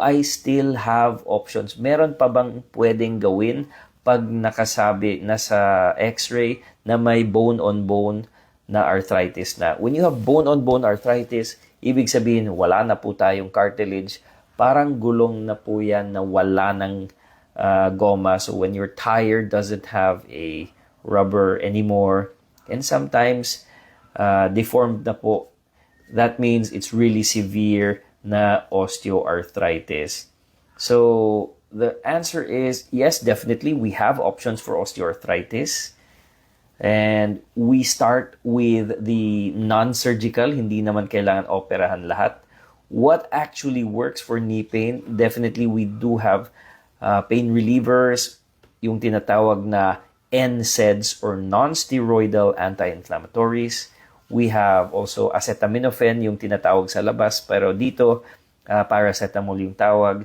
I still have options? Meron pa bang pwedeng gawin pag nakasabi na sa x-ray na may bone-on-bone na arthritis na? When you have bone-on-bone arthritis, ibig sabihin wala na po tayong cartilage. Parang gulong na po yan na wala ng goma. So when you're tired, doesn't have a rubber anymore. And sometimes, deformed na po. That means it's really severe na osteoarthritis. So the answer is yes, definitely we have options for osteoarthritis. And we start with the non-surgical, hindi naman kailangan operahan lahat. What actually works for knee pain? Definitely we do have pain relievers, yung tinatawag na NSAIDs or non-steroidal anti-inflammatories. We have also acetaminophen, yung tinatawag sa labas, pero dito paracetamol yung tawag.